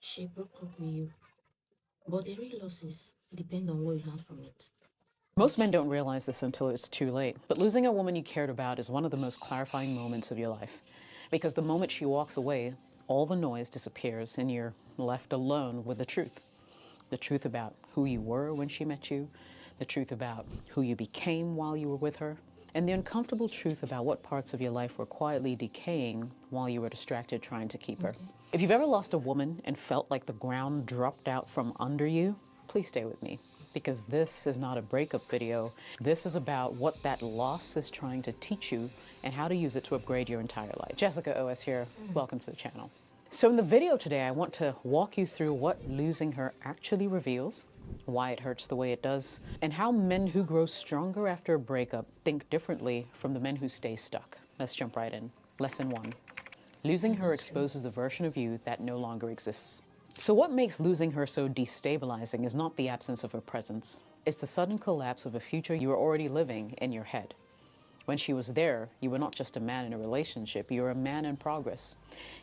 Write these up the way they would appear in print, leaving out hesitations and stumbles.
She broke up with you, but the real losses depend on what you learn from it. Most men Which, don't realize this until it's too late. But losing a woman you cared about is one of the most clarifying moments of your life. Because the moment she walks away, all the noise disappears and you're left alone with the truth. The truth about who you were when she met you, the truth about who you became while you were with her, and the uncomfortable truth about what parts of your life were quietly decaying while you were distracted trying to keep her. okay, If you've ever lost a woman and felt like the ground dropped out from under you, please stay with me. Because this is not a breakup video. This is about what that loss is trying to teach you and how to use it to upgrade your entire life. Jessica OS here. Welcome to the channel. So in the video today, I want to walk you through what losing her actually reveals, why it hurts the way it does, and how men who grow stronger after a breakup think differently from the men who stay stuck. Let's jump right in. Lesson 1. Losing yeah, her that's true. exposes the version of you that no longer exists. So what makes losing her so destabilizing is not the absence of her presence. It's the sudden collapse of a future you were already living in your head. When she was there, you were not just a man in a relationship, you were a man in progress.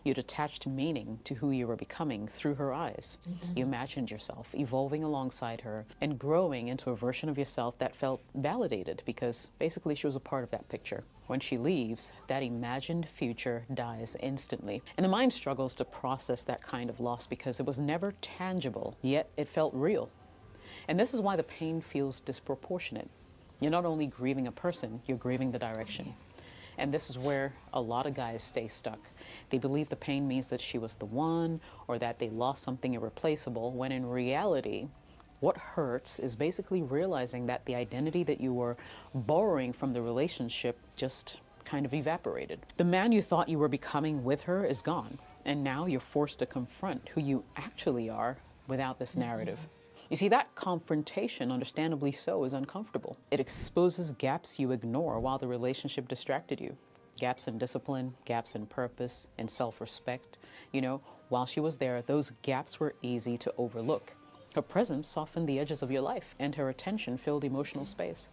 You'd attached meaning to who you were becoming through her eyes. You Exactly. imagined yourself evolving alongside her and growing into a version of yourself that felt validated because basically she was a part of that picture. When she leaves, that imagined future dies instantly. And the mind struggles to process that kind of loss because it was never tangible, yet it felt real. And this is why the pain feels disproportionate. You're not only grieving a person, you're grieving the direction. And this is where a lot of guys stay stuck. They believe the pain means that she was the one or that they lost something irreplaceable, when in reality, what hurts is basically realizing that the identity that you were borrowing from the relationship just kind of evaporated. The man you thought you were becoming with her is gone, and now you're forced to confront who you actually are without this narrative. Exactly. You see, that confrontation, understandably so, is uncomfortable. It exposes gaps you ignore while the relationship distracted you. Gaps in discipline, gaps in purpose, and self-respect. While she was there, those gaps were easy to overlook. Her presence softened the edges of your life, and her attention filled emotional Okay. space.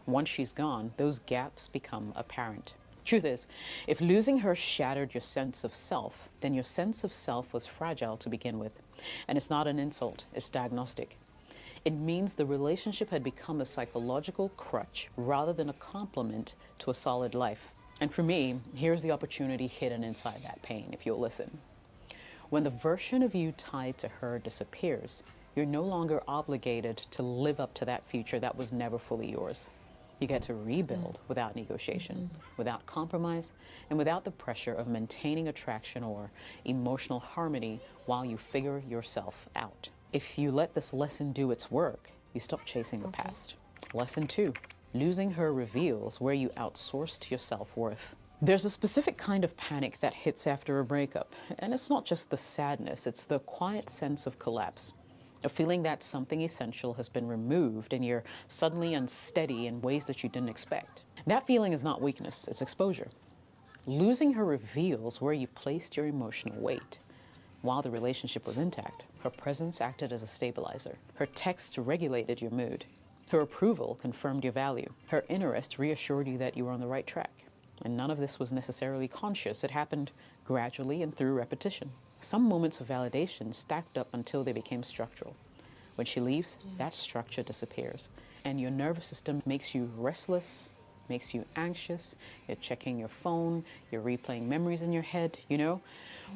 Once she's gone, those gaps become apparent. Truth is, if losing her shattered your sense of self, then your sense of self was fragile to begin with. And it's not an insult, it's diagnostic. It means the relationship had become a psychological crutch rather than a complement to a solid life. And for me, here's the opportunity hidden inside that pain, if you'll listen. When the version of you tied to her disappears, you're no longer obligated to live up to that future that was never fully yours. You get to Yeah, rebuild without negotiation, exactly. without compromise, and without the pressure of maintaining attraction or emotional harmony while you figure yourself out. If you let this lesson do its work, you stop chasing the Okay. past. Lesson 2. Losing her reveals where you outsourced your self-worth. There's a specific kind of panic that hits after a breakup, and it's not just the sadness, it's the quiet sense of collapse. A feeling that something essential has been removed and you're suddenly unsteady in ways that you didn't expect. That feeling is not weakness, it's exposure. Losing her reveals where you placed your emotional weight. While the relationship was intact, her presence acted as a stabilizer. Her texts regulated your mood. Her approval confirmed your value. Her interest reassured you that you were on the right track. And none of this was necessarily conscious. It happened gradually and through repetition. Some moments of validation stacked up until they became structural. When she leaves, that Yes. structure disappears, and your nervous system makes you restless, makes you anxious. You're checking your phone, you're replaying memories in your head.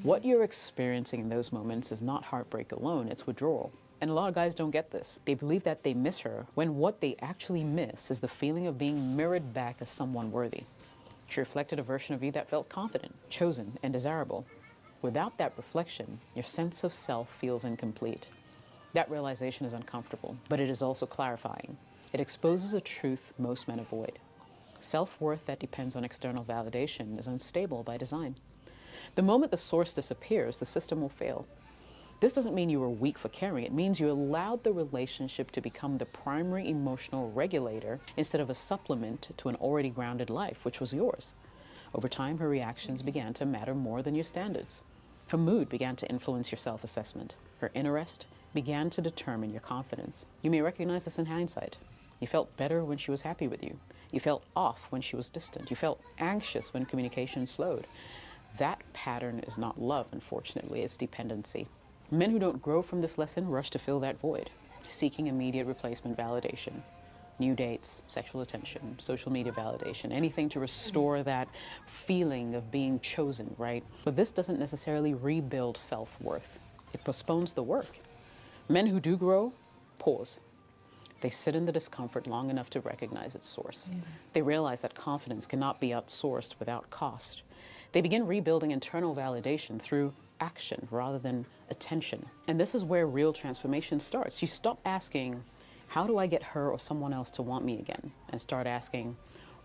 What you're experiencing in those moments is not heartbreak alone, it's withdrawal. And a lot of guys don't get this. They believe that they miss her when what they actually miss is the feeling of being mirrored back as someone worthy. She reflected a version of you that felt confident, chosen, and desirable. Without that reflection, your sense of self feels incomplete. That realization is uncomfortable, but it is also clarifying. It exposes a truth most men avoid. Self-worth that depends on external validation is unstable by design. The moment the source disappears, the system will fail. This doesn't mean you were weak for caring. It means you allowed the relationship to become the primary emotional regulator instead of a supplement to an already grounded life, which was yours. Over time, her reactions Okay. began to matter more than your standards. Her mood began to influence your self-assessment. Her interest began to determine your confidence. You may recognize this in hindsight. You felt better when she was happy with you. You felt off when she was distant. You felt anxious when communication slowed. That pattern is not love, unfortunately, it's dependency. Men who don't grow from this lesson rush to fill that void, seeking immediate replacement validation. New dates, sexual attention, social media validation, anything to restore that feeling of being chosen, right? But this doesn't necessarily rebuild self-worth. It postpones the work. Men who do grow, pause. They sit in the discomfort long enough to recognize its source. They realize that confidence cannot be outsourced without cost. They begin rebuilding internal validation through action rather than attention. And this is where real transformation starts. You stop asking, how do I get her or someone else to want me again? And start asking,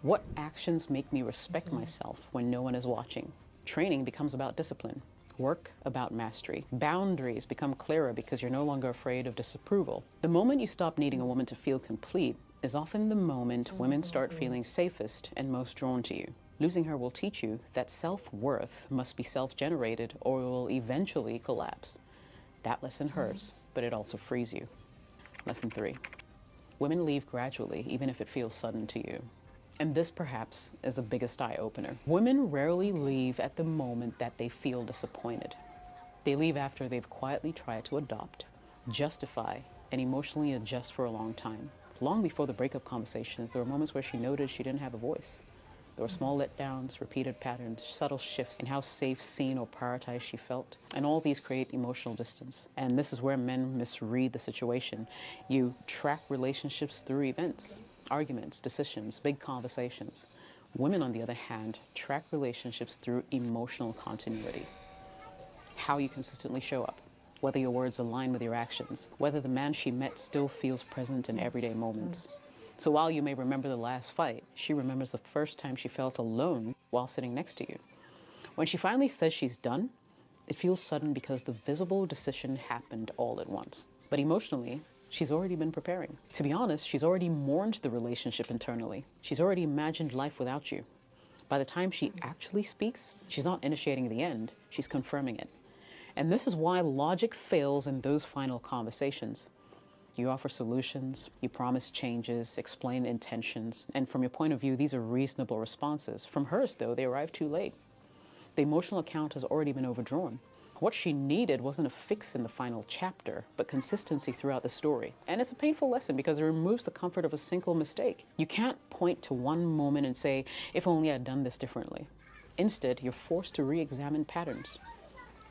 what actions make me respect myself when no one is watching? Training becomes about discipline. Work about mastery. Boundaries become clearer because you're no longer afraid of disapproval. The moment you stop needing a woman to feel complete is often the moment women start feeling safest and most drawn to you. Losing her will teach you that self-worth must be self-generated or it will eventually collapse. That lesson hurts, but it also frees you. Lesson 3. Women leave gradually, even if it feels sudden to you. And this, perhaps, is the biggest eye-opener. Women rarely leave at the moment that they feel disappointed. They leave after they've quietly tried to adopt, justify, and emotionally adjust for a long time. Long before the breakup conversations, there were moments where she noticed she didn't have a voice. There were small letdowns, repeated patterns, subtle shifts in how safe, seen, or prioritized she felt. And all these create emotional distance. And this is where men misread the situation. You track relationships through events, arguments, decisions, big conversations. Women, on the other hand, track relationships through emotional continuity. How you consistently show up, whether your words align with your actions, whether the man she met still feels present in everyday moments. So while you may remember the last fight, she remembers the first time she felt alone while sitting next to you. When she finally says she's done, it feels sudden because the visible decision happened all at once. But emotionally, she's already been preparing. To be honest, she's already mourned the relationship internally. She's already imagined life without you. By the time she actually speaks, she's not initiating the end, she's confirming it. And this is why logic fails in those final conversations. You offer solutions, you promise changes, explain intentions, and from your point of view, these are reasonable responses. From hers, though, they arrive too late. The emotional account has already been overdrawn. What she needed wasn't a fix in the final chapter, but consistency throughout the story. And it's a painful lesson because it removes the comfort of a single mistake. You can't point to one moment and say, if only I'd done this differently. Instead, you're forced to re-examine patterns.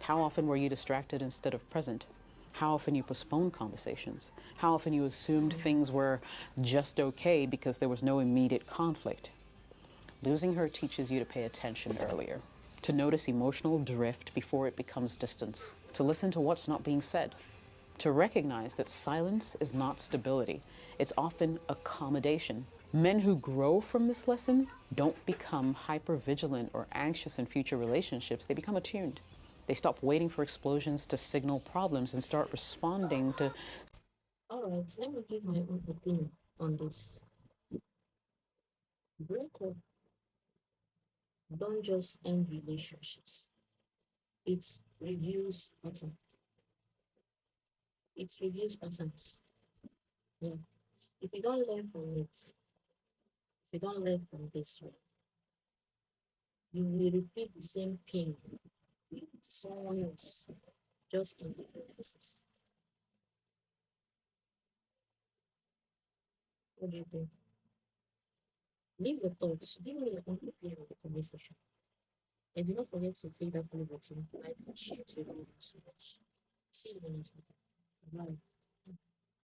How often were you distracted instead of present? How often you postponed conversations? How often you assumed things were just okay because there was no immediate conflict? Losing her teaches you to pay attention earlier, to notice emotional drift before it becomes distance, to listen to what's not being said, to recognize that silence is not stability. It's often accommodation. Men who grow from this lesson don't become hypervigilant or anxious in future relationships. They become attuned. They stop waiting for explosions to signal problems and start responding to. All right, let me give my own opinion on this. Breakup don't just end relationships. It reviews pattern. It reviews patterns. Yeah. If you don't learn from it, if you don't learn from this, right, you will repeat the same pain with someone else, just in different places. What do you think? Leave your thoughts. Give me your own opinion on the conversation. And do not forget to click that follow button, like, and share to everyone so much. See you in the next one. Bye.